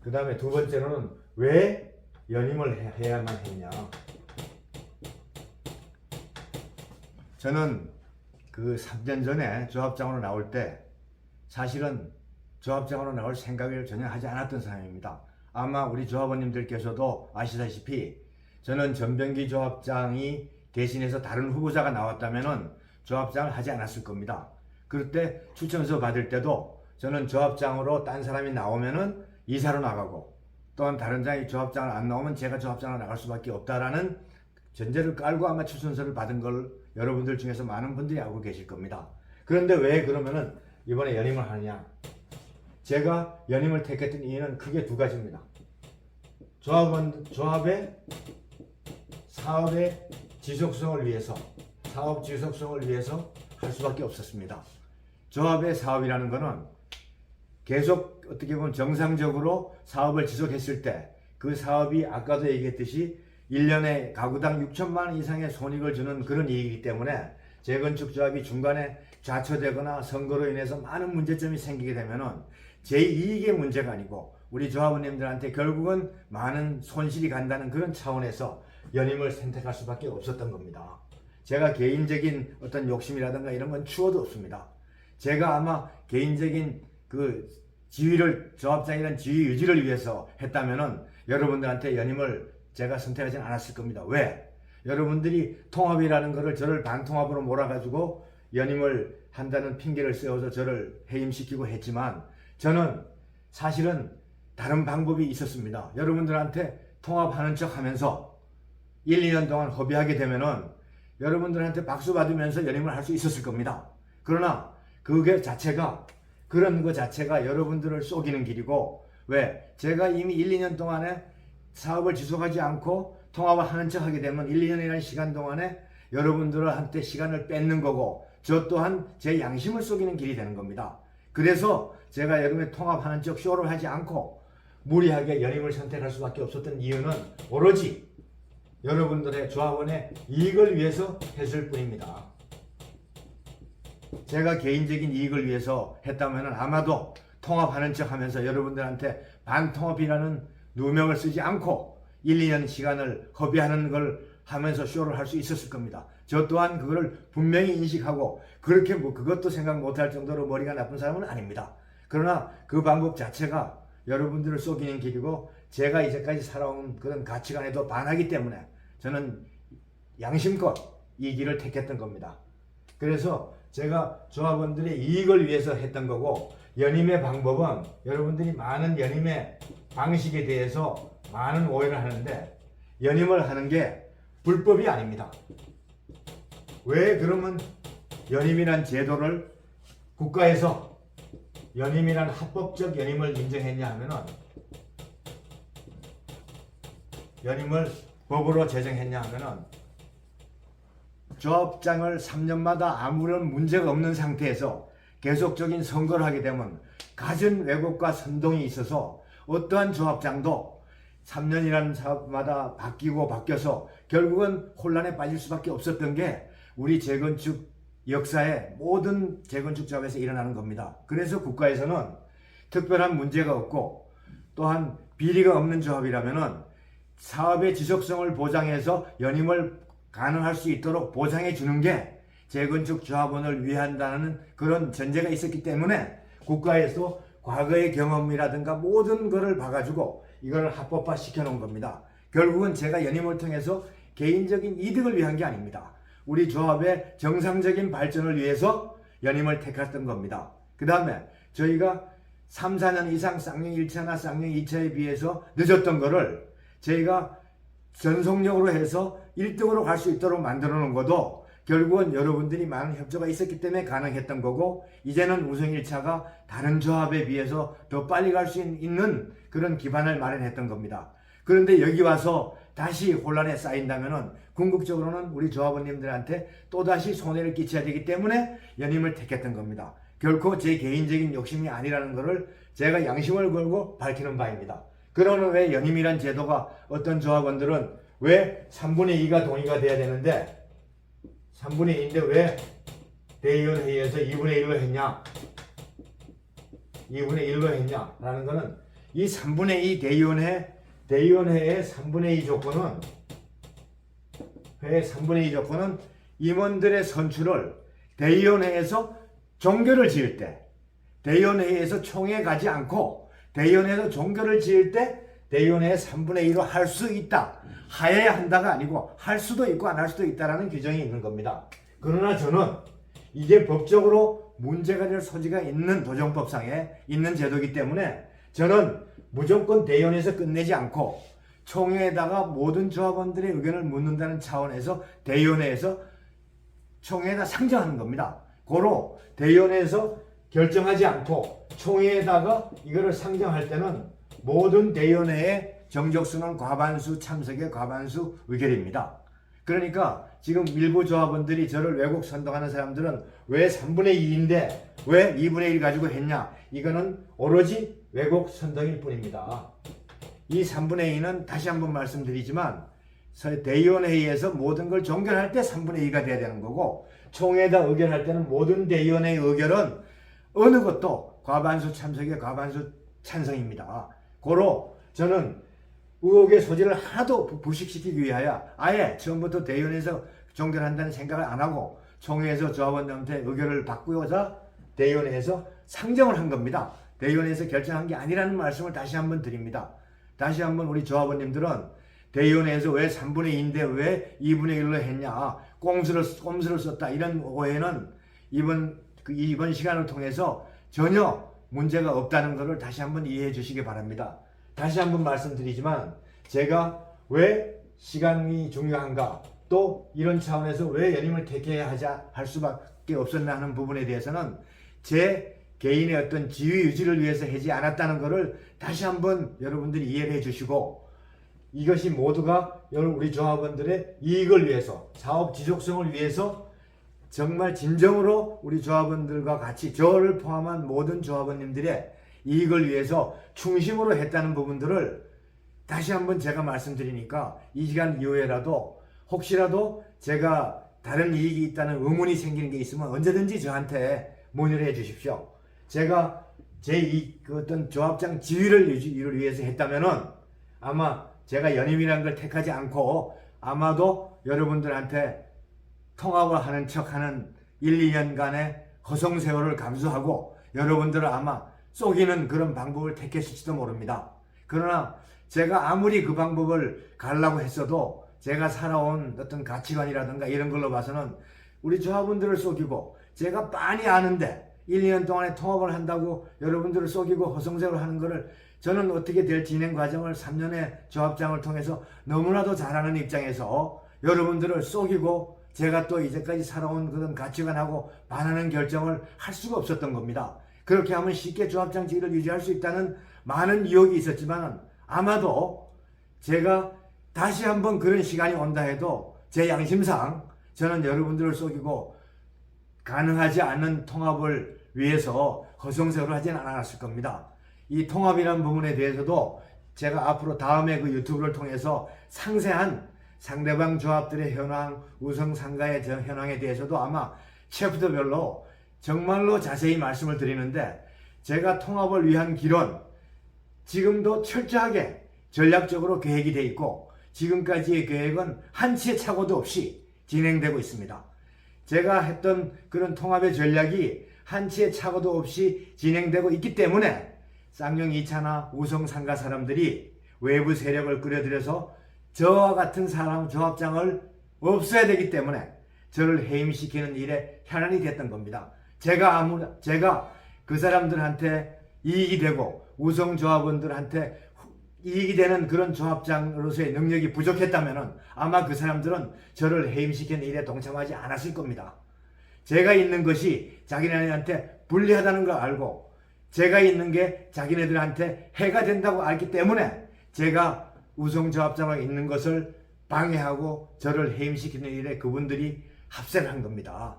그 다음에 두 번째로는 왜 연임을 해야만 했냐. 저는 그 3년 전에 조합장으로 나올 때 사실은 조합장으로 나올 생각을 전혀 하지 않았던 사람입니다. 아마 우리 조합원님들께서도 아시다시피 저는 전병기 조합장이 대신해서 다른 후보자가 나왔다면은 조합장을 하지 않았을 겁니다. 그럴 때 추천서 받을 때도 저는 조합장으로 딴 사람이 나오면은 이사로 나가고 또한 다른 장이 조합장을 안 나오면 제가 조합장으로 나갈 수밖에 없다라는 전제를 깔고 아마 추천서를 받은 걸 여러분들 중에서 많은 분들이 알고 계실 겁니다. 그런데 왜 그러면은 이번에 연임을 하느냐? 제가 연임을 택했던 이유는 크게 두 가지입니다. 조합의 사업의 지속성을 위해서, 사업 지속성을 위해서 할 수밖에 없었습니다. 조합의 사업이라는 것은 계속 어떻게 보면 정상적으로 사업을 지속했을 때 그 사업이 아까도 얘기했듯이 1년에 가구당 6천만 원 이상의 손익을 주는 그런 이익이기 때문에 재건축 조합이 중간에 좌초되거나 선거로 인해서 많은 문제점이 생기게 되면은 제 이익의 문제가 아니고 우리 조합원님들한테 결국은 많은 손실이 간다는 그런 차원에서 연임을 선택할 수밖에 없었던 겁니다. 제가 개인적인 어떤 욕심이라든가 이런 건 추워도 없습니다. 제가 아마 개인적인 그 지위를, 조합장이라는 지위 유지를 위해서 했다면은 여러분들한테 연임을 제가 선택하지는 않았을 겁니다. 왜? 여러분들이 통합이라는 것을 저를 반통합으로 몰아가지고 연임을 한다는 핑계를 세워서 저를 해임시키고 했지만 저는 사실은 다른 방법이 있었습니다. 여러분들한테 통합하는 척 하면서 1, 2년 동안 허비하게 되면은 여러분들한테 박수 받으면서 연임을 할 수 있었을 겁니다. 그러나 그런 것 자체가 여러분들을 속이는 길이고, 왜? 제가 이미 1, 2년 동안에 사업을 지속하지 않고 통합을 하는 척 하게 되면 1, 2년이라는 시간 동안에 여러분들한테 시간을 뺏는 거고 저 또한 제 양심을 속이는 길이 되는 겁니다. 그래서 제가 여러분의 통합하는 척 쇼를 하지 않고 무리하게 연임을 선택할 수밖에 없었던 이유는 오로지 여러분들의 조합원의 이익을 위해서 했을 뿐입니다. 제가 개인적인 이익을 위해서 했다면 아마도 통합하는 척 하면서 여러분들한테 반통합이라는 누명을 쓰지 않고 1, 2년 시간을 허비하는 걸 하면서 쇼를 할 수 있었을 겁니다. 저 또한 그걸 분명히 인식하고 그렇게 그것도 생각 못할 정도로 머리가 나쁜 사람은 아닙니다. 그러나 그 방법 자체가 여러분들을 속이는 길이고 제가 이제까지 살아온 그런 가치관에도 반하기 때문에 저는 양심껏 이 길을 택했던 겁니다. 그래서 제가 조합원들의 이익을 위해서 했던 거고, 연임의 방법은 여러분들이 많은 연임의 방식에 대해서 많은 오해를 하는데 연임을 하는 게 불법이 아닙니다. 왜 그러면 연임이란 제도를 국가에서 연임이란 합법적 연임을 인정했냐 하면은 연임을 법으로 제정했냐 하면은 조합장을 3년마다 아무런 문제가 없는 상태에서 계속적인 선거를 하게 되면 갖은 왜곡과 선동이 있어서 어떠한 조합장도 3년이라는 사업마다 바뀌어서 결국은 혼란에 빠질 수밖에 없었던 게 우리 재건축 역사의 모든 재건축 조합에서 일어나는 겁니다. 그래서 국가에서는 특별한 문제가 없고 또한 비리가 없는 조합이라면은 사업의 지속성을 보장해서 연임을 가능할 수 있도록 보장해 주는 게 재건축 조합원을 위한다는 그런 전제가 있었기 때문에 국가에서 과거의 경험이라든가 모든 것을 봐가지고 이걸 합법화 시켜놓은 겁니다. 결국은 제가 연임을 통해서 개인적인 이득을 위한 게 아닙니다. 우리 조합의 정상적인 발전을 위해서 연임을 택했던 겁니다. 그 다음에 저희가 3, 4년 이상 쌍용 1차나 쌍용 2차에 비해서 늦었던 거를 저희가 전속력으로 해서 1등으로 갈 수 있도록 만들어 놓은 것도 결국은 여러분들이 많은 협조가 있었기 때문에 가능했던 거고, 이제는 우승 1차가 다른 조합에 비해서 더 빨리 갈 수 있는 그런 기반을 마련했던 겁니다. 그런데 여기 와서 다시 혼란에 쌓인다면은 궁극적으로는 우리 조합원님들한테 또다시 손해를 끼쳐야 되기 때문에 연임을 택했던 겁니다. 결코 제 개인적인 욕심이 아니라는 것을 제가 양심을 걸고 밝히는 바입니다. 그러면 왜 연임이란 제도가 어떤 조합원들은 왜 3분의 2가 동의가 돼야 되는데 3분의 2인데 왜 대의원 회의에서 2분의 1로 했냐? 2분의 1로 했냐? 라는 거는 이 3분의 2 대의원회의 3분의 2 조건은 임원들의 선출을 대의원회에서 종교를 지을 때, 대의원회에서 총회 가지 않고 대의원회에서 종교를 지을 때 대의원회의 3분의 2로 할 수 있다. 하여야 한다가 아니고 할 수도 있고 안 할 수도 있다라는 규정이 있는 겁니다. 그러나 저는 이게 법적으로 문제가 될 소지가 있는 도정법상에 있는 제도이기 때문에 저는 무조건 대의원회에서 끝내지 않고 총회에다가 모든 조합원들의 의견을 묻는다는 차원에서 대의원회에서 총회에다 상정하는 겁니다. 고로 대의원회에서 결정하지 않고 총회에다가 이거를 상정할 때는 모든 대의원회의 정적수는 과반수 참석의 과반수 의결입니다. 그러니까 지금 일부 조합원들이 저를 왜곡 선동하는 사람들은 왜 3분의 2인데 왜 2분의 1 가지고 했냐, 이거는 오로지 왜곡 선동일 뿐입니다. 이 3분의 2는 다시 한번 말씀드리지만 대의원회의에서 모든 걸 종결할 때 3분의 2가 돼야 되는 거고, 총회에다 의결할 때는 모든 대의원회의 의결은 어느 것도 과반수 참석의 과반수 찬성입니다. 고로 저는 의혹의 소지를 하나도 불식시키기 위하여 아예 처음부터 대의원에서 종결한다는 생각을 안 하고 총회에서 조합원들한테 의견을 바꾸고자 대의원에서 상정을 한 겁니다. 대의원에서 결정한 게 아니라는 말씀을 다시 한번 드립니다. 다시 한번 우리 조합원님들은 대의원에서 왜 3분의 2인데 왜 2분의 1로 했냐, 꼼수를 썼다, 이런 오해는 이번 시간을 통해서 전혀 문제가 없다는 것을 다시 한번 이해해 주시기 바랍니다. 다시 한번 말씀드리지만 제가 왜 시간이 중요한가, 또 이런 차원에서 왜 연임을 택해야 할 수밖에 없었나 하는 부분에 대해서는 제 개인의 어떤 지위 유지를 위해서 하지 않았다는 것을 다시 한번 여러분들이 이해를 해 주시고, 이것이 모두가 우리 조합원들의 이익을 위해서, 사업 지속성을 위해서 정말 진정으로 우리 조합원들과 같이 저를 포함한 모든 조합원님들의 이익을 위해서 중심으로 했다는 부분들을 다시 한번 제가 말씀드리니까 이 시간 이후에라도 혹시라도 제가 다른 이익이 있다는 의문이 생기는 게 있으면 언제든지 저한테 문의를 해 주십시오. 제가 그 어떤 조합장 지위를 위해서 했다면은 아마 제가 연임이라는 걸 택하지 않고 아마도 여러분들한테 통합을 하는 척하는 1, 2년간의 허송세월을 감수하고 여러분들을 아마 속이는 그런 방법을 택했을지도 모릅니다. 그러나 제가 아무리 그 방법을 가려고 했어도 제가 살아온 어떤 가치관이라든가 이런 걸로 봐서는 우리 조합원들을 속이고, 제가 빤히 아는데 1, 2년 동안에 통합을 한다고 여러분들을 속이고 허송세월을 하는 거를 저는 어떻게 될 진행 과정을 3년의 조합장을 통해서 너무나도 잘 아는 입장에서 여러분들을 속이고 제가 또 이제까지 살아온 그런 가치관하고 반하는 결정을 할 수가 없었던 겁니다. 그렇게 하면 쉽게 조합장 직위를 유지할 수 있다는 많은 유혹이 있었지만 아마도 제가 다시 한번 그런 시간이 온다 해도 제 양심상 저는 여러분들을 속이고 가능하지 않은 통합을 위해서 허송세월을 하지는 않았을 겁니다. 이 통합이라는 부분에 대해서도 제가 앞으로 다음에 그 유튜브를 통해서 상세한 상대방 조합들의 현황, 우성상가의 현황에 대해서도 아마 챕터별로 정말로 자세히 말씀을 드리는데, 제가 통합을 위한 길은 지금도 철저하게 전략적으로 계획이 되어 있고 지금까지의 계획은 한치의 착오도 없이 진행되고 있습니다. 제가 했던 그런 통합의 전략이 한치의 착오도 없이 진행되고 있기 때문에 쌍용 2차나 우성상가 사람들이 외부 세력을 끌어들여서 저와 같은 사람 조합장을 없애야 되기 때문에 저를 해임시키는 일에 현안이 됐던 겁니다. 제가 그 사람들한테 이익이 되고 우성조합원들한테 이익이 되는 그런 조합장으로서의 능력이 부족했다면 아마 그 사람들은 저를 해임시키는 일에 동참하지 않았을 겁니다. 제가 있는 것이 자기네들한테 불리하다는 걸 알고 제가 있는 게 자기네들한테 해가 된다고 알기 때문에 제가 우성조합장으로 있는 것을 방해하고 저를 해임시키는 일에 그분들이 합세를 한 겁니다.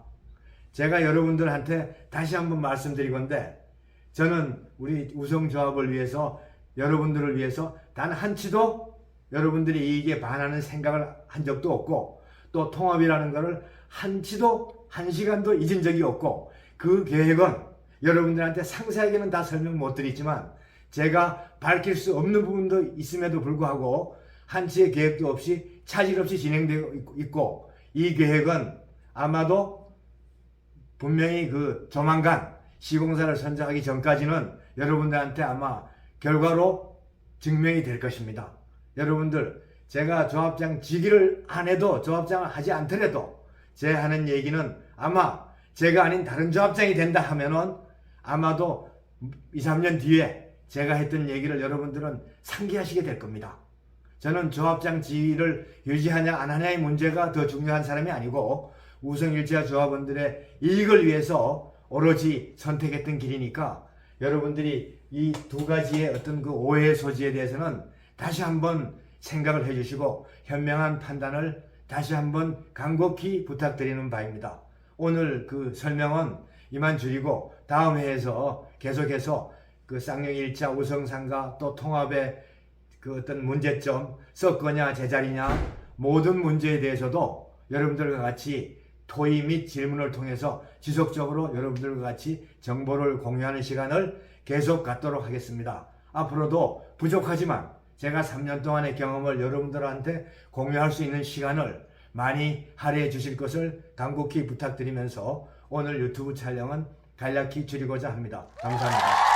제가 여러분들한테 다시 한번 말씀드리건데, 저는 우리 우성조합을 위해서, 여러분들을 위해서 단 한치도 여러분들이 이익에 반하는 생각을 한 적도 없고, 또 통합이라는 것을 한치도 한 시간도 잊은 적이 없고, 그 계획은 여러분들한테 상세하게는 다 설명 못 드리지만 제가 밝힐 수 없는 부분도 있음에도 불구하고 한치의 계획도 없이 차질 없이 진행되고 있고, 이 계획은 아마도 분명히 조만간 시공사를 선정하기 전까지는 여러분들한테 아마 결과로 증명이 될 것입니다. 여러분들, 제가 조합장 직위를 안 해도, 조합장을 하지 않더라도 제 하는 얘기는 아마 제가 아닌 다른 조합장이 된다 하면은 아마도 2, 3년 뒤에 제가 했던 얘기를 여러분들은 상기하시게 될 겁니다. 저는 조합장 지위를 유지하냐 안 하냐의 문제가 더 중요한 사람이 아니고, 우성일지와 조합원들의 이익을 위해서 오로지 선택했던 길이니까, 여러분들이 이 두 가지의 어떤 오해의 소지에 대해서는 다시 한번 생각을 해주시고 현명한 판단을 다시 한번 간곡히 부탁드리는 바입니다. 오늘 설명은 이만 줄이고 다음 회에서 계속해서 쌍용일자, 우성상가 또 통합의 어떤 문제점, 썩거냐 제자리냐 모든 문제에 대해서도 여러분들과 같이 토의 및 질문을 통해서 지속적으로 여러분들과 같이 정보를 공유하는 시간을 계속 갖도록 하겠습니다. 앞으로도 부족하지만 제가 3년 동안의 경험을 여러분들한테 공유할 수 있는 시간을 많이 할애해 주실 것을 간곡히 부탁드리면서 오늘 유튜브 촬영은 간략히 줄이고자 합니다. 감사합니다.